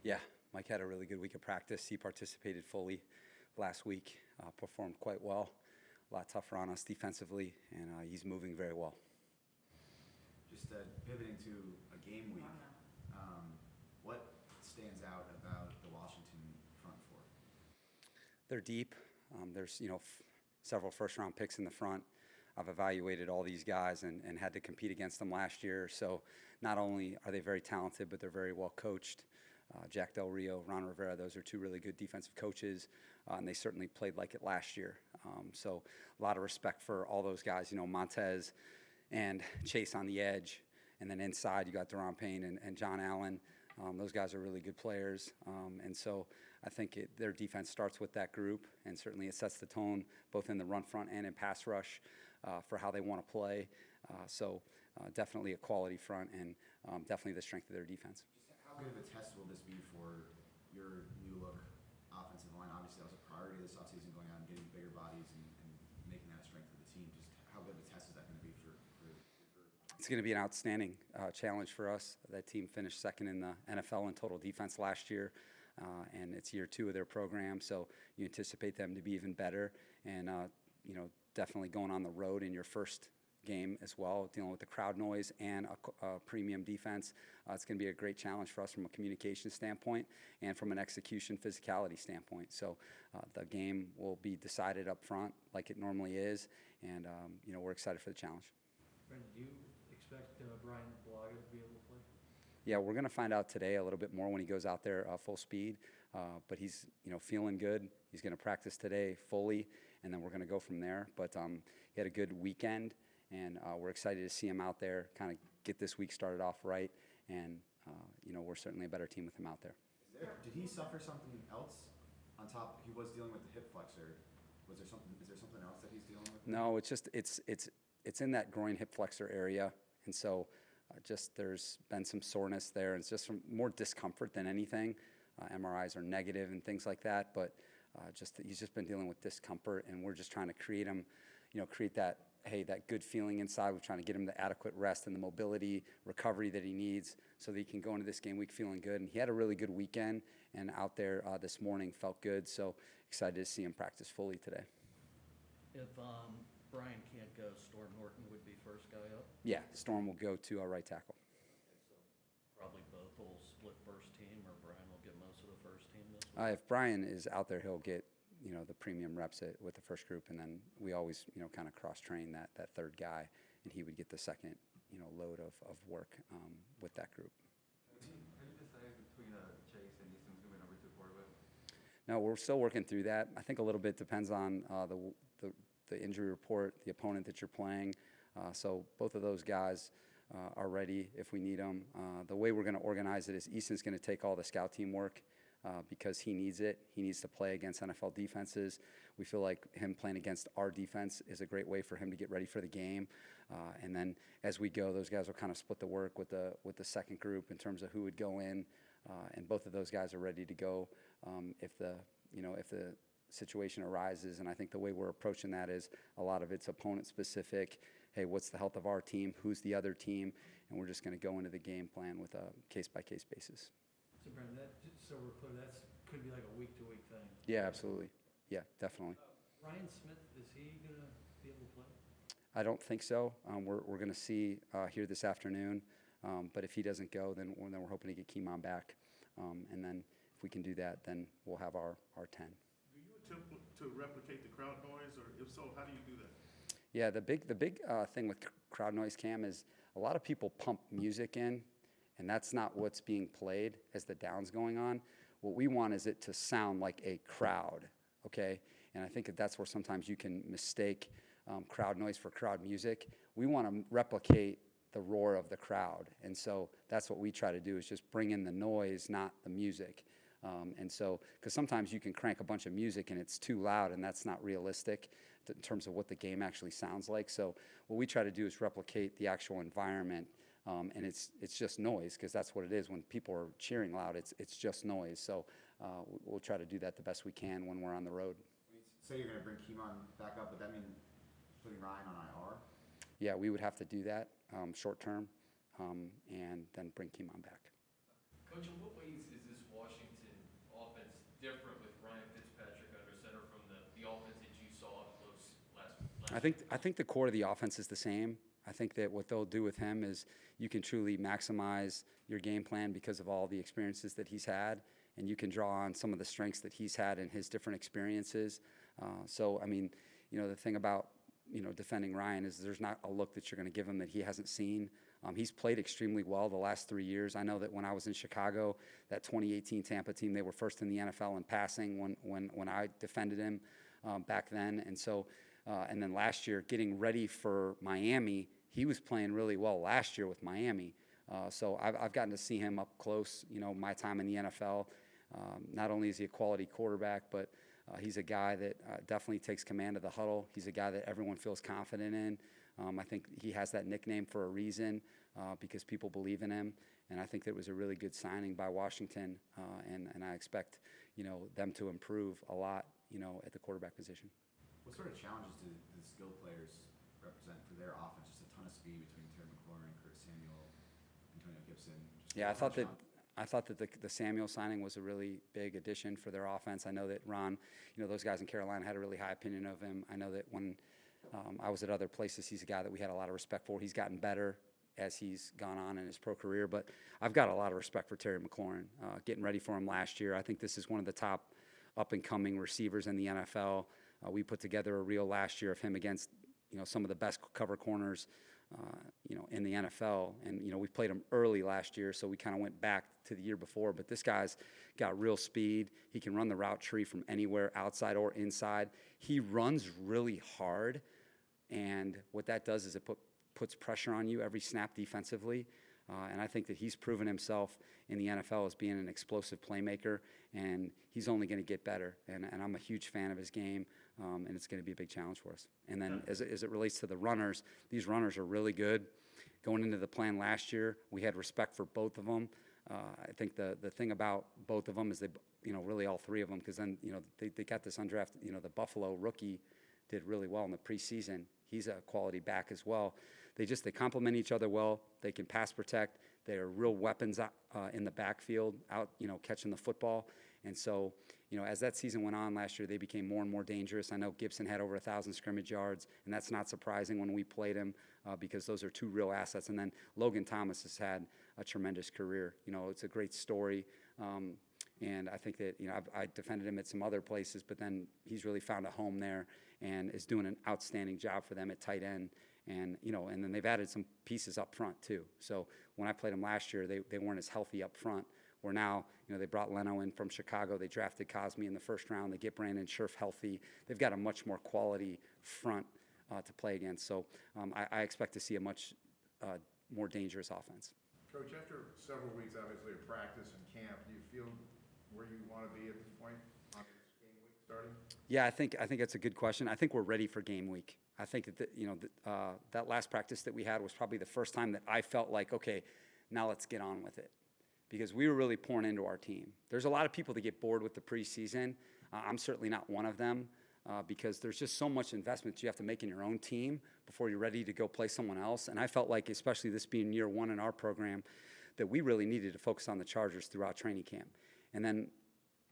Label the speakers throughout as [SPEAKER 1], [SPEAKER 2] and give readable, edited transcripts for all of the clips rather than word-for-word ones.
[SPEAKER 1] Yeah, Mike had a really good week of practice. He participated fully last week, performed quite well. A lot tougher on us defensively, and he's moving very well.
[SPEAKER 2] Just pivoting to a game week, what stands out about the Washington front four?
[SPEAKER 1] They're deep. There's several first-round picks in the front. I've evaluated all these guys and had to compete against them last year. So not only are they very talented, but they're very well coached. Jack Del Rio, Ron Rivera, those are two really good defensive coaches, and they certainly played like it last year. So a lot of respect for all those guys. Montez and Chase on the edge, and then inside you got Deron Payne and John Allen. Those guys are really good players, and so I think their defense starts with that group, and certainly it sets the tone both in the run front and in pass rush for how they want to play. So definitely a quality front, and definitely the strength of their defense.
[SPEAKER 2] How good of a test will this be for your new look offensive line? Obviously, that was a priority this offseason, going out and getting bigger bodies and making that a strength of the team. Just how good of a test is that going to be for
[SPEAKER 1] It's going to be an outstanding challenge for us. That team finished second in the NFL in total defense last year, and it's year 2 of their program. So you anticipate them to be even better, and definitely going on the road in your first game as well, dealing with the crowd noise and a premium defense. It's going to be a great challenge for us from a communication standpoint and from an execution physicality standpoint. So the game will be decided up front like it normally is, and we're excited for the challenge.
[SPEAKER 3] Brandon, do you expect Brian Blaga to be able to play?
[SPEAKER 1] Yeah, we're going to find out today a little bit more when he goes out there full speed. But he's feeling good. He's going to practice today fully, and then we're going to go from there. But he had a good weekend, and we're excited to see him out there, kind of get this week started off right. And we're certainly a better team with him out there.
[SPEAKER 2] Did he suffer something else on top? He was dealing with the hip flexor. Was there something? Is there something else that he's dealing with?
[SPEAKER 1] No, it's just it's in that groin hip flexor area, and so just there's been some soreness there, and it's just from more discomfort than anything. MRIs are negative and things like that, but he's just been dealing with discomfort, and we're just trying to create that good feeling inside. We're trying to get him the adequate rest and the mobility, recovery that he needs so that he can go into this game week feeling good. And he had a really good weekend, and out there this morning felt good, so excited to see him practice fully today.
[SPEAKER 3] If Brian can't go, Storm Norton would be first guy up?
[SPEAKER 1] Yeah, Storm will go to our right tackle.
[SPEAKER 3] So probably both will split first team, or Brian will get most of the first team this week?
[SPEAKER 1] If Brian is out there, he'll get the premium reps with the first group, and then we always kind of cross-train that third guy, and he would get the second load of work with that group.
[SPEAKER 4] Have you decided between Chase and Easton's going to be number 2 quarterback?
[SPEAKER 1] No, we're still working through that. I think a little bit depends on the injury report, the opponent that you're playing. So both of those guys are ready if we need them. The way we're going to organize it is Easton's going to take all the scout team work because he needs it. He needs to play against NFL defenses. We feel like him playing against our defense is a great way for him to get ready for the game. And then as we go, those guys will kind of split the work with the second group in terms of who would go in. And both of those guys are ready to go if the situation arises. And I think the way we're approaching that is a lot of it's opponent specific. Hey, what's the health of our team? Who's the other team? And we're just going to go into the game plan with a case-by-case basis.
[SPEAKER 3] So Brandon, so we're clear, that could be like a week-to-week thing?
[SPEAKER 1] Yeah, absolutely. Yeah, definitely.
[SPEAKER 3] Ryan Smith, is he going to be able to play?
[SPEAKER 1] I don't think so. We're going to see here this afternoon. But if he doesn't go, then we're hoping to get Keemon back. And then if we can do that, then we'll have our 10.
[SPEAKER 5] Do you attempt to replicate the crowd noise, or if so, how do you do that?
[SPEAKER 1] Yeah, the big thing with crowd noise, Cam, is a lot of people pump music in, and that's not what's being played as the down's going on. What we want is it to sound like a crowd, okay? And I think that's where sometimes you can mistake crowd noise for crowd music. We want to replicate the roar of the crowd, and so that's what we try to do, is just bring in the noise, not the music. And so, because sometimes you can crank a bunch of music and it's too loud, and that's not realistic in terms of what the game actually sounds like. So what we try to do is replicate the actual environment, and it's just noise, because that's what it is. When people are cheering loud, it's just noise. So we'll try to do that the best we can when we're on the road.
[SPEAKER 2] When you say you're going to bring Keemon back up, would that mean putting Ryan on IR?
[SPEAKER 1] Yeah, we would have to do that short term, and then bring Keemon back.
[SPEAKER 6] Coach, in what ways is this Washington offense different with Ryan Fitzpatrick under center from the offense that you saw up close last
[SPEAKER 1] I think the core of the offense is the same. I think that what they'll do with him is you can truly maximize your game plan because of all the experiences that he's had, and you can draw on some of the strengths that he's had in his different experiences. So, I mean, the thing about, defending Ryan is there's not a look that you're going to give him that he hasn't seen. He's played extremely well the last 3 years. I know that when I was in Chicago, that 2018 Tampa team, they were first in the NFL in passing when I defended him back then. And so, and then last year, getting ready for Miami, he was playing really well last year with Miami. So I've gotten to see him up close, my time in the NFL. Not only is he a quality quarterback, but he's a guy that definitely takes command of the huddle. He's a guy that everyone feels confident in. I think he has that nickname for a reason because people believe in him. And I think that was a really good signing by Washington. And I expect, them to improve a lot, at the quarterback position.
[SPEAKER 2] What sort of challenges do the skill players represent for their offense? Just a ton of speed between Terry McLaurin, Kurt Samuel, Antonio Gibson.
[SPEAKER 1] Yeah, I thought that the Samuel signing was a really big addition for their offense. I know that Ron, those guys in Carolina had a really high opinion of him. I know that when I was at other places, he's a guy that we had a lot of respect for. He's gotten better as he's gone on in his pro career, but I've got a lot of respect for Terry McLaurin. Getting ready for him last year, I think this is one of the top up-and-coming receivers in the NFL. We put together a reel last year of him against, some of the best cover corners, in the NFL. And, we played him early last year, so we kind of went back to the year before. But this guy's got real speed. He can run the route tree from anywhere, outside or inside. He runs really hard, and what that does is it puts pressure on you every snap defensively. And I think that he's proven himself in the NFL as being an explosive playmaker, and he's only going to get better. And I'm a huge fan of his game, and it's going to be a big challenge for us. And then as it relates to the runners, these runners are really good. Going into the plan last year, we had respect for both of them. I think the thing about both of them is they, really all three of them, because then, they got this undrafted, the Buffalo rookie did really well in the preseason. He's a quality back as well. They complement each other well. They can pass protect. They are real weapons in the backfield, out, catching the football. And so, as that season went on last year, they became more and more dangerous. I know Gibson had over 1,000 scrimmage yards, and that's not surprising when we played him because those are two real assets. And then Logan Thomas has had a tremendous career. It's a great story. And I think that, I defended him at some other places, but then he's really found a home there and is doing an outstanding job for them at tight end. And, and then they've added some pieces up front too. So when I played them last year, they weren't as healthy up front. Where now, they brought Leno in from Chicago. They drafted Cosme in the first round. They get Brandon Scherf healthy. They've got a much more quality front to play against. So I expect to see a much more dangerous offense.
[SPEAKER 7] Coach, after several weeks, obviously, of practice and camp, do you feel where you want to be at this point on this game week starting?
[SPEAKER 1] Yeah, I think that's a good question. I think we're ready for game week. I think that that last practice that we had was probably the first time that I felt like, okay, now let's get on with it, because we were really pouring into our team. There's a lot of people that get bored with the preseason. I'm certainly not one of them because there's just so much investment you have to make in your own team before you're ready to go play someone else. And I felt like, especially this being year one in our program, that we really needed to focus on the Chargers throughout training camp. And then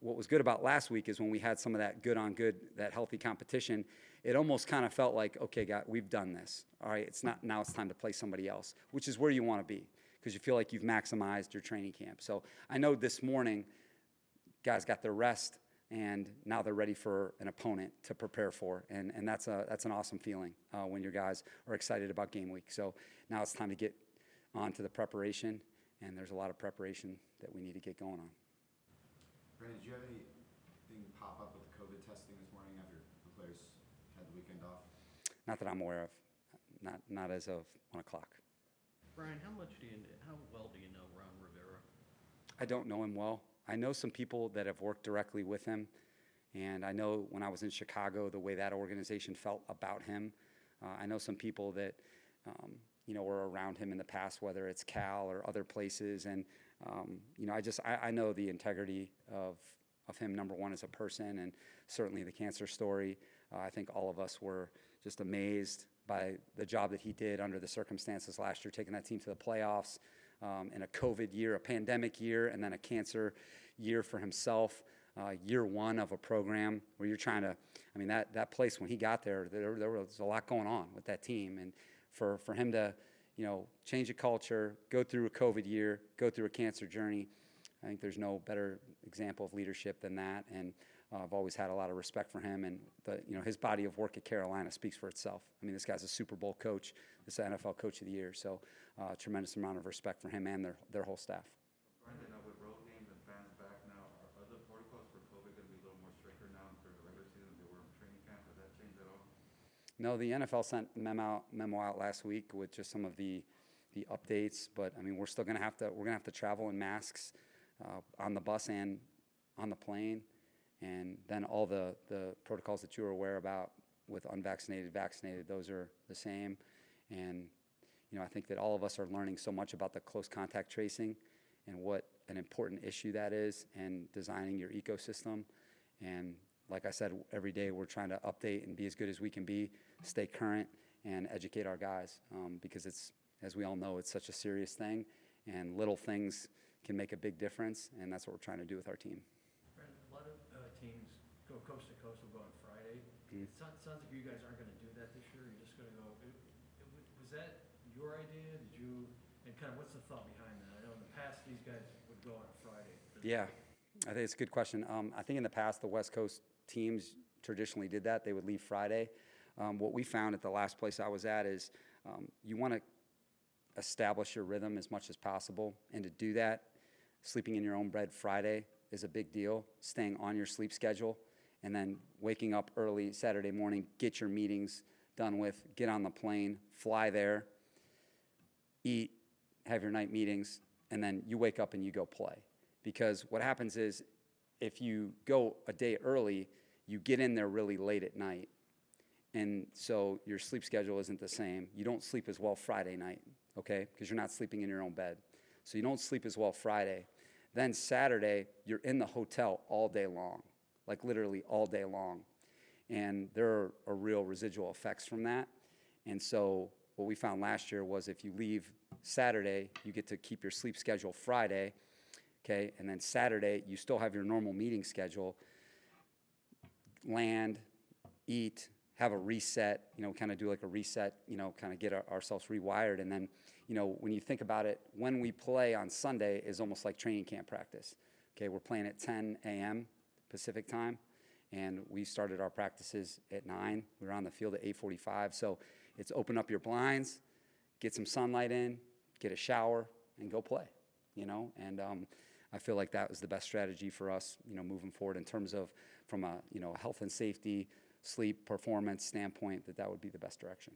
[SPEAKER 1] what was good about last week is when we had some of that good-on-good, that healthy competition, it almost kind of felt like, okay, God, we've done this. All right, now it's time to play somebody else, which is where you want to be because you feel like you've maximized your training camp. So I know this morning guys got their rest, and now they're ready for an opponent to prepare for, and that's an awesome feeling when your guys are excited about game week. So now it's time to get on to the preparation, and there's a lot of preparation that we need to get going on.
[SPEAKER 2] Brandon, did you have anything pop up with the COVID testing this morning after the players had the weekend off?
[SPEAKER 1] Not that I'm aware of. Not as of 1 o'clock.
[SPEAKER 3] Brian, how well do you know Ron Rivera?
[SPEAKER 1] I don't know him well. I know some people that have worked directly with him, and I know when I was in Chicago, the way that organization felt about him. I know some people that, were around him in the past, whether it's Cal or other places, and I know the integrity of him, number one, as a person, and certainly the cancer story. I think all of us were just amazed by the job that he did under the circumstances last year, taking that team to the playoffs. in a COVID year, a pandemic year, and then a cancer year for himself. Year one of a program where you're trying to, I mean, that place when he got there was a lot going on with that team. And for him to, change a culture, go through a COVID year, go through a cancer journey, I think there's no better example of leadership than that. And I've always had a lot of respect for him, and his body of work at Carolina speaks for itself. I mean, this guy's a Super Bowl coach, this is NFL Coach of the Year, so tremendous amount of respect for him and their whole staff.
[SPEAKER 4] Brandon, with road games and fans back now, are the protocols for COVID going to be a little more stricter now for the regular season than they were in training camp? Has that changed at all?
[SPEAKER 1] No, the NFL sent a memo out last week with just some of the updates, but I mean, we're still gonna have to travel in masks on the bus and on the plane. And then all the protocols that you were aware about with unvaccinated, vaccinated, those are the same. And, I think that all of us are learning so much about the close contact tracing and what an important issue that is, and designing your ecosystem. And like I said, every day we're trying to update and be as good as we can be, stay current, and educate our guys, because it's, as we all know, it's such a serious thing, and little things can make a big difference, and that's what we're trying to do with our team.
[SPEAKER 3] Brandon, a lot of teams go coast to coast, will go on Friday. It sounds like you guys aren't going to do that this year. You're just going to go. Was that your idea? Did you? And kind of what's the thought behind that? I know in the past these guys would go on a Friday.
[SPEAKER 1] Yeah, I think it's a good question. I think in the past the West Coast teams traditionally did that. They would leave Friday. What we found at the last place I was at is you want to establish your rhythm as much as possible, and to do that, sleeping in your own bed Friday is a big deal. Staying on your sleep schedule, and then waking up early Saturday morning, get your meetings done with, get on the plane, fly there, eat, have your night meetings, and then you wake up and you go play. Because what happens is, if you go a day early, you get in there really late at night, and so your sleep schedule isn't the same. You don't sleep as well Friday night, okay, because you're not sleeping in your own bed. So you don't sleep as well Friday. Then Saturday, you're in the hotel all day long, like literally all day long. And there are real residual effects from that. And so what we found last year was, if you leave Saturday, you get to keep your sleep schedule Friday, okay? And then Saturday, you still have your normal meeting schedule, land, eat, have a reset, kind of do like a reset, kind of get ourselves rewired. And then, when you think about it, when we play on Sunday is almost like training camp practice. Okay, we're playing at 10 a.m. Pacific time, and we started our practices at 9. We were on the field at 8:45. So it's open up your blinds, get some sunlight in, get a shower, and go play, And I feel like that was the best strategy for us, moving forward in terms of, from a, health and safety, sleep, performance standpoint, that would be the best direction.